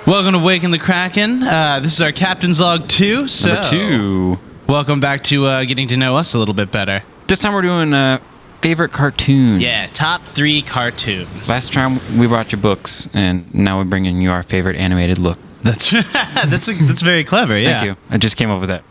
Welcome to Waking the Kraken. This is our Captain's Log 2. So, Number 2. Welcome back to getting to know us a little bit better. This time we're doing favorite cartoons. Yeah, top 3 cartoons. Last time we brought you books, and now we're bringing you our favorite animated look. That's that's very clever, yeah. Thank you. I just came up with that.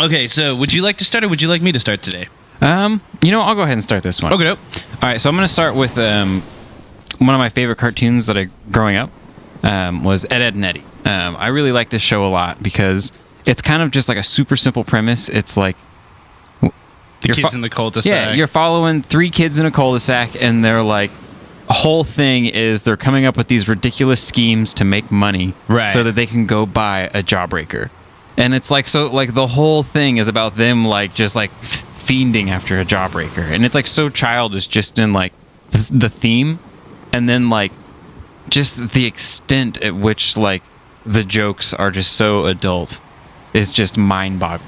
Okay, so would you like to start or would you like me to start today? I'll go ahead and start this one. Okay, nope. All right, so I'm going to start with one of my favorite cartoons that growing up was Edd, Edd and Eddy. I really like this show a lot because it's kind of just like a super simple premise. It's like the kids in the cul-de-sac. Yeah, you're following 3 kids in a cul-de-sac, and they're like, a whole thing is they're coming up with these ridiculous schemes to make money, right, so that they can go buy a jawbreaker. And it's like, so like the whole thing is about them like just like fiending after a jawbreaker, and it's like so childish just in like the theme, and then like just the extent at which like the jokes are just so adult is just mind-boggling.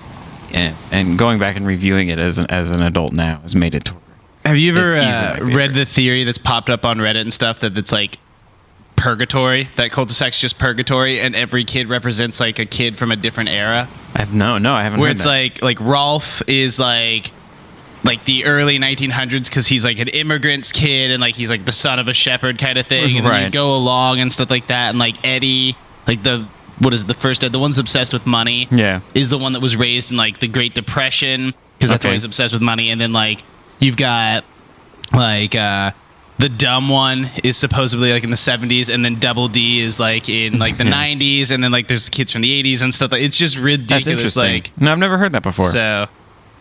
And going back and reviewing it as an adult now has made it. Have you ever read the theory that's popped up on Reddit and stuff that it's like purgatory? That cul-de-sac's just purgatory, and every kid represents like a kid from a different era. I haven't. Where heard it's that. like Rolf is like the early 1900s because he's like an immigrant's kid and like he's like the son of a shepherd kind of thing, and then you go along and stuff like that, and like Eddie, like the first Ed, the one's obsessed with money, is the one that was raised in like the Great Depression because that's why he's obsessed with money. And then like you've got like the dumb one is supposedly like in the 70s, and then Double D is like in like the 90s, and then like there's kids from the 80s and stuff. It's just ridiculous. That's interesting. Like, no, I've never heard that before. So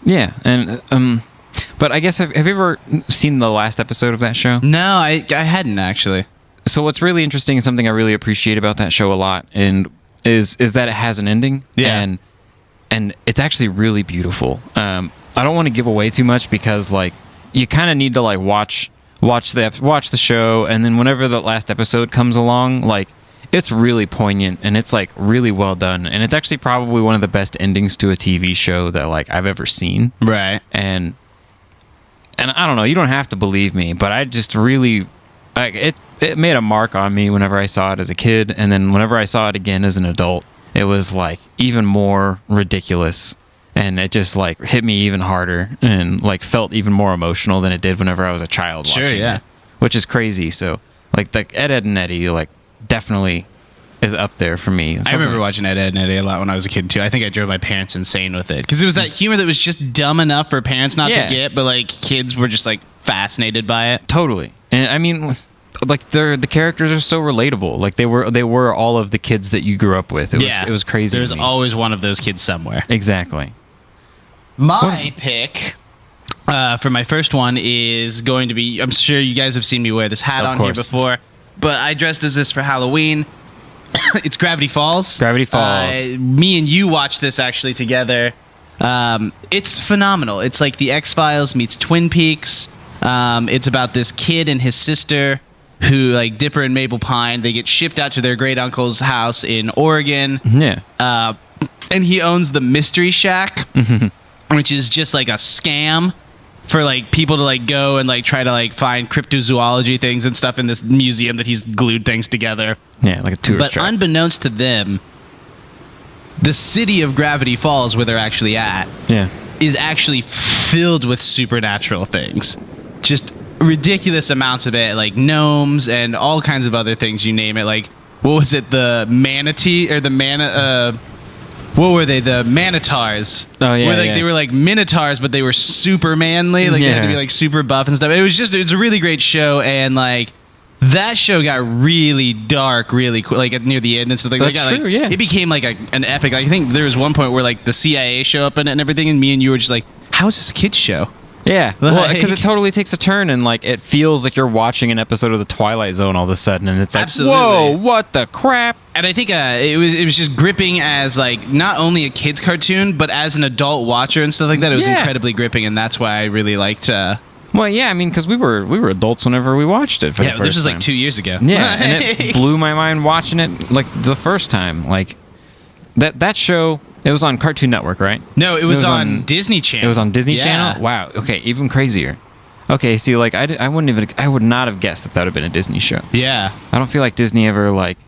yeah, and but I guess have you ever seen the last episode of that show? No, I hadn't actually. So what's really interesting and something I really appreciate about that show a lot, and is that it has an ending. Yeah. And it's actually really beautiful. I don't want to give away too much because like you kind of need to like watch the show, and then whenever the last episode comes along, like it's really poignant and it's like really well done, and it's actually probably one of the best endings to a TV show that like I've ever seen. Right. And I don't know, you don't have to believe me, but I just really like it made a mark on me whenever I saw it as a kid, and then whenever I saw it again as an adult, it was like even more ridiculous, and it just like hit me even harder and like felt even more emotional than it did whenever I was a child watching it, which is crazy. So like the Edd, Edd and Eddy like definitely is up there for me. I remember watching Edd, Edd and Eddy a lot when I was a kid too. I think I drove my parents insane with it because it was that humor that was just dumb enough for parents not to get, but like kids were just like fascinated by it. Totally. And I mean, like the characters are so relatable. Like they were all of the kids that you grew up with. It was crazy. There's always one of those kids somewhere. Exactly. My pick for my first one is going to be, I'm sure you guys have seen me wear this hat on here before, but I dressed as this for Halloween. It's Gravity Falls. Gravity Falls. Me and you watched this actually together. It's phenomenal. It's like the X-Files meets Twin Peaks. It's about this kid and his sister who, like Dipper and Maple Pine, they get shipped out to their great uncle's house in Oregon. Yeah. And he owns the Mystery Shack, which is just like a scam for like people to like go and like try to like find cryptozoology things and stuff in this museum that he's glued things together. Yeah, like a tourist trap. But unbeknownst to them, the city of Gravity Falls, where they're actually at, is actually filled with supernatural things. Just ridiculous amounts of it, like gnomes and all kinds of other things, you name it. Like, what was it? The manatee or the what were they? The manitars. Oh yeah, where like they were like minotaurs, but they were super manly. Like they had to be like super buff and stuff. It was a really great show, and like that show got really dark really quick, like near the end and stuff. Like, That's true. It became like an epic. Like, I think there was one point where like the CIA show up in it and everything, and me and you were just like, "How is this a kids show?" Yeah, well, because it totally takes a turn, and like it feels like you're watching an episode of The Twilight Zone all of a sudden, and it's like, whoa, what the crap? And I think it was just gripping as like not only a kids cartoon, but as an adult watcher and stuff like that. It was incredibly gripping, and that's why I really liked. Well, yeah, I mean, because we were adults whenever we watched it. For the first this was time. like 2 years ago. Yeah, and it blew my mind watching it like the first time. Like that show. It was on Cartoon Network, right? No, it was on Disney Channel. It was on Disney Channel? Wow. Okay, even crazier. Okay, see, like I would not have guessed that would have been a Disney show. Yeah. I don't feel like Disney ever like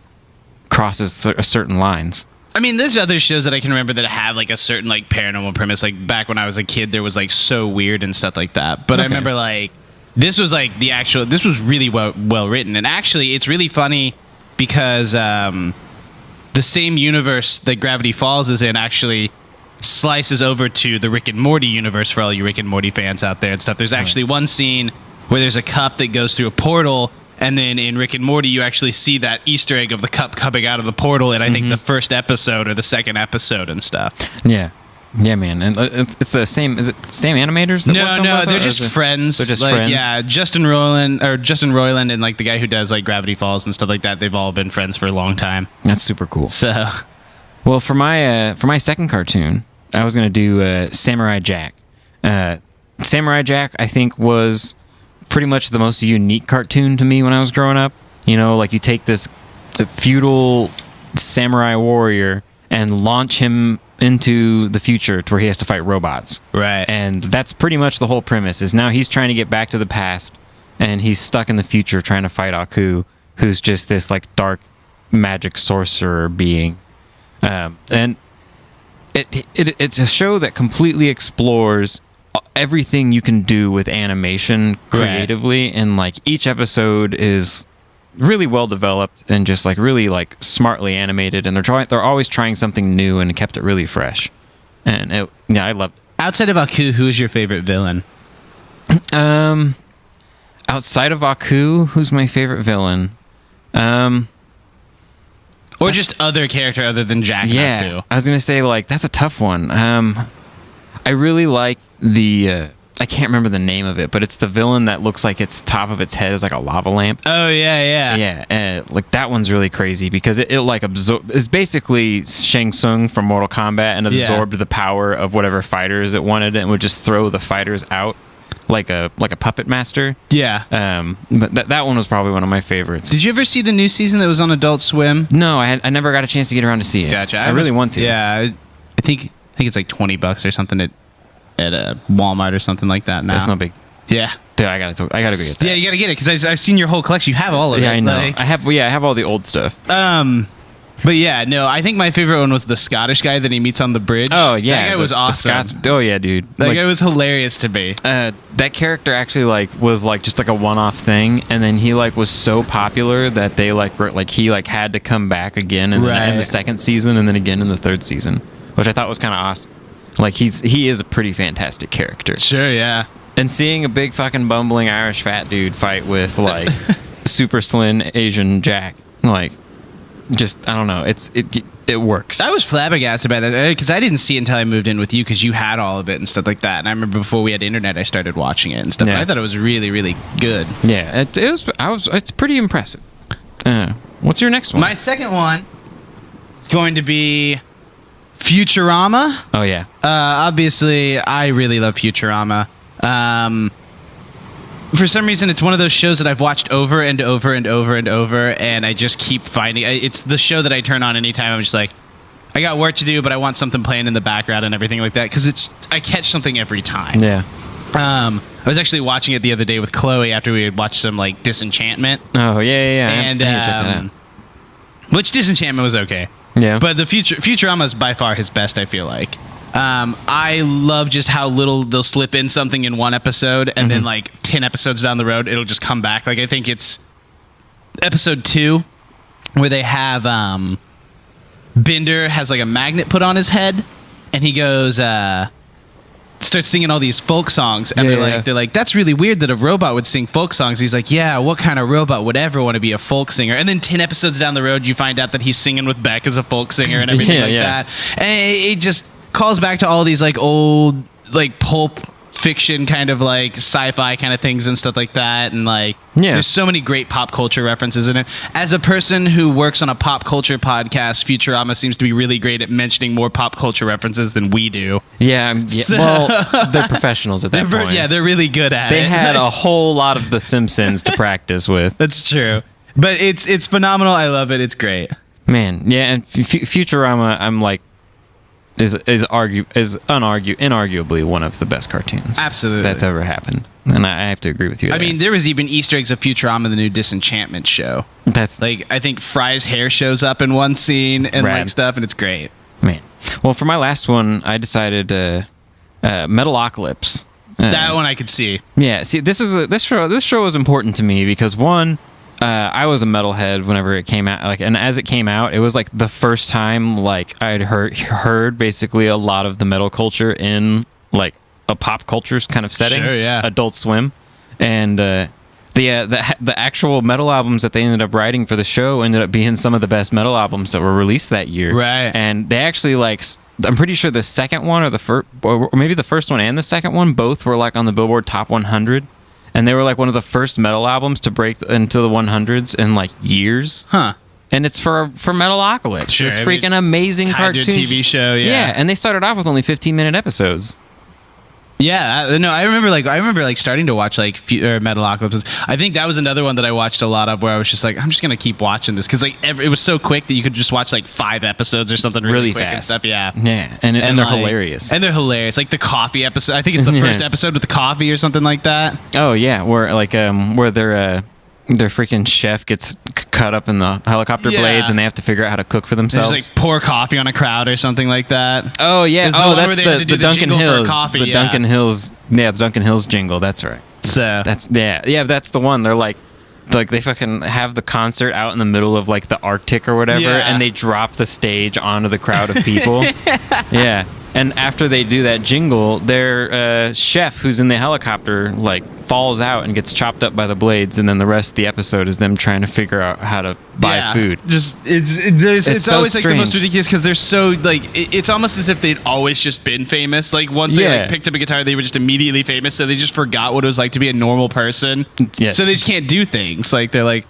crosses certain lines. I mean, there's other shows that I can remember that have like a certain like paranormal premise. Like back when I was a kid, there was like So Weird and stuff like that. But I remember like this was like this was really well written. And actually, it's really funny because the same universe that Gravity Falls is in actually slices over to the Rick and Morty universe for all you Rick and Morty fans out there and stuff. There's actually one scene where there's a cup that goes through a portal. And then in Rick and Morty, you actually see that Easter egg of the cup coming out of the portal in, I think, the first episode or the second episod and stuff. Yeah. Yeah, man. And it's the same... Is it same animators? No, they're just friends. They're just like, friends? Yeah, Justin Roiland and, like, the guy who does, like, Gravity Falls and stuff like that, they've all been friends for a long time. That's super cool. So... Well, for my second cartoon, I was going to do Samurai Jack. Samurai Jack, I think, was... pretty much the most unique cartoon to me when I was growing up. You know, like you take this feudal samurai warrior and launch him into the future to where he has to fight robots. Right. And that's pretty much the whole premise is now he's trying to get back to the past and he's stuck in the future trying to fight Aku, who's just this like dark magic sorcerer being. And it's a show that completely explores everything you can do with animation creatively, right. And like each episode is really well developed and just like really like smartly animated, and they're always trying something new and kept it really fresh. And I loved it. Outside of Aku, who is your favorite villain? Outside of Aku, who's my favorite villain? Or just other character other than Jack and Aku. I was gonna say like that's a tough one. I really like the I can't remember the name of it, but it's the villain that looks like its top of its head is like a lava lamp. Oh yeah. Like that one's really crazy because it like is basically Shang Tsung from Mortal Kombat and absorbed the power of whatever fighters it wanted and would just throw the fighters out like a puppet master. Yeah. But that one was probably one of my favorites. Did you ever see the new season that was on Adult Swim? No, I never got a chance to get around to see it. Gotcha. I really want to. Yeah, I think it's like $20 or something at a Walmart or something like that now. That's no big. Yeah. Dude, I gotta go get that. Yeah, you gotta get it because I've seen your whole collection. You have all of it. Yeah, I know. Like, I have all the old stuff. But yeah, no, I think my favorite one was the Scottish guy that he meets on the bridge. Oh yeah, that guy was awesome. Oh yeah, dude. That guy was hilarious to me. That character actually like was like just like a one-off thing, and then he like was so popular that they he had to come back again in the second season, and then again in the third season, which I thought was kind of awesome. Like he is a pretty fantastic character. Sure, yeah. And seeing a big fucking bumbling Irish fat dude fight with like super slim Asian Jack, like just I don't know, it works. I was flabbergasted by that because I didn't see it until I moved in with you because you had all of it and stuff like that. And I remember before we had internet, I started watching it and stuff. Yeah. And I thought it was really, really good. Yeah, it's pretty impressive. What's your next one? My second one is going to be Futurama. Oh yeah. Obviously, I really love Futurama. For some reason, it's one of those shows that I've watched over and over and over and over, and I just keep finding... It's the show that I turn on anytime I'm just like, I got work to do, but I want something playing in the background and everything like that, because I catch something every time. Yeah. I was actually watching it the other day with Chloe after we had watched some, like, Disenchantment. Oh, yeah. And, I need to check that out. Which Disenchantment was okay. Yeah. But the Futurama is by far his best, I feel like. I love just how little they'll slip in something in one episode and then like 10 episodes down the road it'll just come back. Like I think it's episode 2 where they have Bender has like a magnet put on his head and he goes starts singing all these folk songs and they're like that's really weird that a robot would sing folk songs. He's like, yeah, what kind of robot would ever want to be a folk singer? And then 10 episodes down the road you find out that he's singing with Beck as a folk singer and everything that. And it just calls back to all these like old like pulp fiction kind of like sci-fi kind of things and stuff like that, and like there's so many great pop culture references in it. As a person who works on a pop culture podcast, Futurama seems to be really great at mentioning more pop culture references than we do. Well, they're professionals at that point. Yeah, they're really good at it. They had a whole lot of The Simpsons to practice with. That's true, but it's phenomenal. I love it. It's great, man. Yeah, and Futurama, I'm like, inarguably one of the best cartoons. Absolutely. That's ever happened. And I have to agree with you. I mean, there was even Easter eggs of Futurama, the new Disenchantment show. That's like, I think Fry's hair shows up in one scene and rad. like stuff, and it's great. Man. Well, for my last one, I decided Metalocalypse. That one I could see. Yeah. See, this show was important to me because one, I was a metalhead whenever it came out. Like, and as it came out, it was like the first time like I'd heard basically a lot of the metal culture in like a pop culture kind of setting. Sure, yeah. Adult Swim, and the actual metal albums that they ended up writing for the show ended up being some of the best metal albums that were released that year. Right. And they actually like. I'm pretty sure the second one or the first, or maybe the first one and the second one, both were like on the Billboard Top 100. And they were like one of the first metal albums to break into the 100s in like years. Huh. And it's for Metalocalypse. Sure, This freaking amazing cartoon. TV show, yeah. Yeah, and they started off with only 15-minute episodes. Yeah, I remember starting to watch like Metalocalypse. I think that was another one that I watched a lot of, where I was just like, I'm just gonna keep watching this because like it was so quick that you could just watch like 5 episodes or something really quick fast and stuff. Yeah, and they're like, hilarious. And they're hilarious. Like the coffee episode. I think it's the first episode with the coffee or something like that. Oh yeah, where like where their freaking chef gets cut up in the helicopter blades and they have to figure out how to cook for themselves. Just like pour coffee on a crowd or something like that. Oh yeah. Oh, that's the Duncan Hills. Coffee, the Duncan Hills. Yeah, the Duncan Hills jingle. That's right. So that's that's the one. They're like they fucking have the concert out in the middle of like the Arctic or whatever, and they drop the stage onto the crowd of people. Yeah. And after they do that jingle, their chef who's in the helicopter like falls out and gets chopped up by the blades, and then the rest of the episode is them trying to figure out how to buy food. Just it's so always strange. like the most ridiculous because they're so like it's almost as if they'd always just been famous. Like once they like picked up a guitar, they were just immediately famous, so they just forgot what it was like to be a normal person. Yes. So they just can't do things. Like they're like,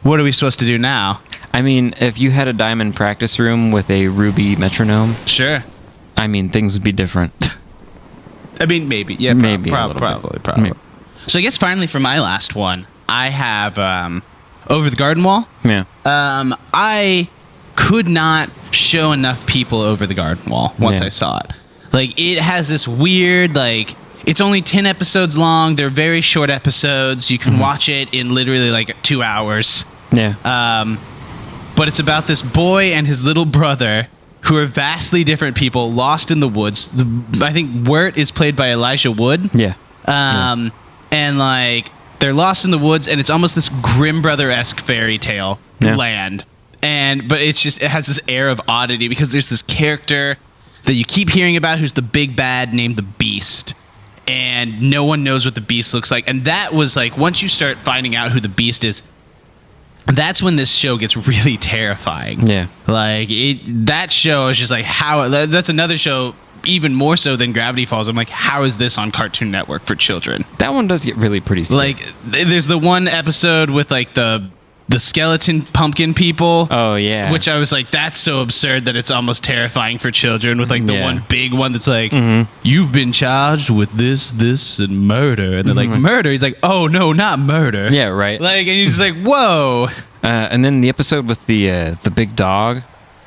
what are we supposed to do now? I mean, if you had a diamond practice room with a ruby metronome, sure. I mean, things would be different. I mean, maybe. Yeah, maybe. Probably. Maybe. So I guess finally for my last one, I have Over the Garden Wall. Yeah. I could not show enough people Over the Garden Wall once I saw it. Like, it has this weird, like, it's only 10 episodes long. They're very short episodes. You can watch it in literally, like, 2 hours. Yeah. But it's about this boy and his little brother who are vastly different people lost in the woods. I think Wirt is played by Elijah Wood. Yeah. And like they're lost in the woods, and it's almost this Grimm Brother-esque fairy tale land. But it has this air of oddity because there's this character that you keep hearing about who's the big bad named the Beast, and no one knows what the Beast looks like. And that was like once you start finding out who the Beast is, that's when this show gets really terrifying. Yeah. Like that show is just like that's another show even more so than Gravity Falls. I'm like, how is this on Cartoon Network for children? That one does get really pretty scary. Like there's the one episode with like the skeleton pumpkin people. Oh yeah. Which I was like, that's so absurd that it's almost terrifying for children, with like the one big one that's like, you've been charged with this and murder. And they're like, murder? He's like, oh no, not murder. Yeah, right. Like, and he's like, whoa. And then the episode with the big dog.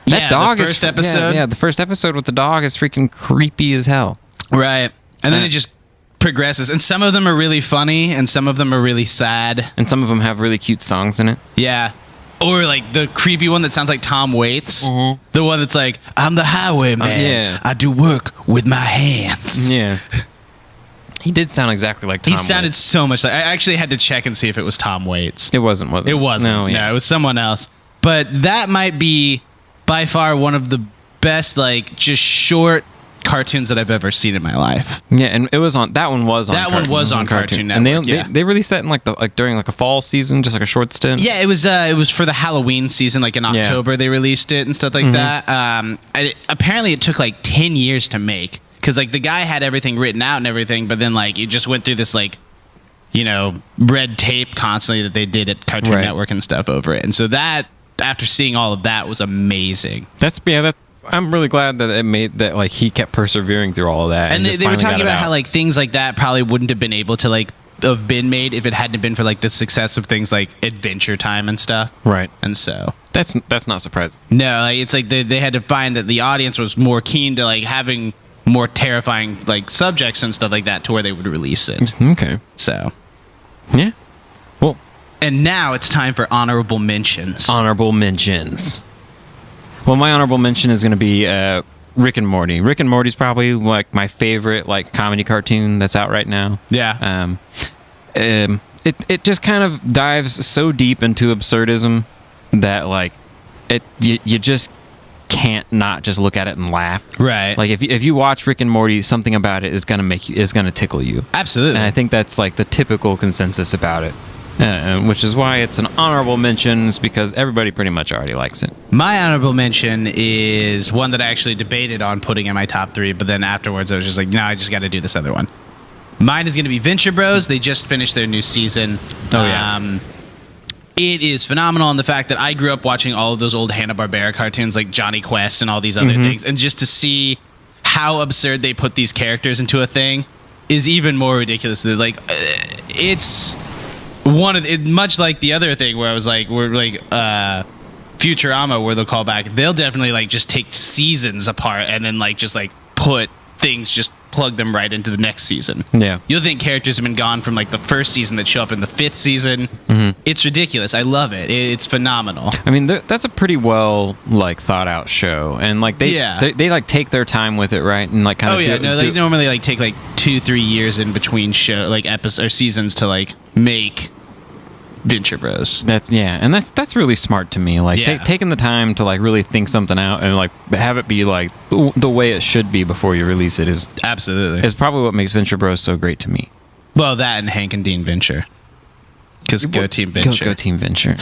That dog the first episode. Yeah, the first episode with the dog is freaking creepy as hell. Right. And then it just progresses. And some of them are really funny, and some of them are really sad. And some of them have really cute songs in it. Yeah. Or like the creepy one that sounds like Tom Waits. The one that's like, I'm the highwayman. I do work with my hands. Yeah. He did sound exactly like Tom Waits. He sounded so much like... I actually had to check and see if it was Tom Waits. It wasn't, was it? It wasn't. No, it was someone else. But that might be by far one of the best, like, just short cartoons that I've ever seen in my life. Yeah, and it was on... That one was on Cartoon Network. And they released that in like during like a fall season, just like a short stint. Yeah, it was for the Halloween season, like in October they released it and stuff like that. Apparently it took like 10 years to make, because like the guy had everything written out and everything, but then like it just went through this like, you know, red tape constantly that they did at Cartoon Network and stuff over it. And so that, after seeing all of that, was amazing. I'm really glad that it made that, like, he kept persevering through all of that. And they were talking about how like things like that probably wouldn't have been able to like have been made if it hadn't been for like the success of things like Adventure Time and stuff. Right. And so That's not surprising. No, like it's like they had to find that the audience was more keen to like having more terrifying like subjects and stuff like that to where they would release it. Okay. So, yeah. Well, and now it's time for honorable mentions. Honorable mentions. Well, my honorable mention is going to be Rick and Morty. Rick and Morty's probably like my favorite like comedy cartoon that's out right now. Yeah. It just kind of dives so deep into absurdism that like you just can't not just look at it and laugh. Right. Like if you watch Rick and Morty, something about it is gonna tickle you. Absolutely. And I think that's like the typical consensus about it, which is why it's an honorable mention, is because everybody pretty much already likes it. My honorable mention is one that I actually debated on putting in my top 3, but then afterwards I was just like, no, I just got to do this other one. Mine is going to be Venture Bros. They just finished their new season. Oh, yeah. It is phenomenal in the fact that I grew up watching all of those old Hanna-Barbera cartoons like Johnny Quest and all these other things. And just to see how absurd they put these characters into a thing is even more ridiculous. Like, it's one of much like the other thing where I was like, we're like Futurama, where they'll call back. They'll definitely like just take seasons apart and then like just like put things, just plug them right into the next season. Yeah. You'll think characters have been gone from like the first season that show up in the 5th season. It's ridiculous. I love it. It's phenomenal. I mean, that's a pretty well like thought out show, and like they like take their time with it, right? And like kind of they normally like take like 2-3 years in between show like episodes or seasons to like make Venture Bros. And that's really smart to me. Like taking the time to like really think something out and like have it be like the way it should be before you release it is probably what makes Venture Bros so great to me. Well, that and Hank and Dean Venture. Because go Team Venture. Go Team Venture.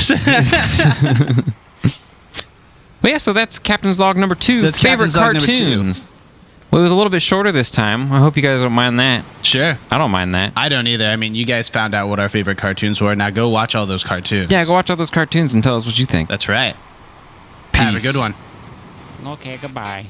Well, yeah, so that's Captain's Log number 2. That's favorite Captain's Log number 2. Well, it was a little bit shorter this time. I hope you guys don't mind that. Sure. I don't mind that. I don't either. I mean, you guys found out what our favorite cartoons were. Now go watch all those cartoons. Yeah, go watch all those cartoons and tell us what you think. That's right. Peace. Have a good one. Okay, goodbye.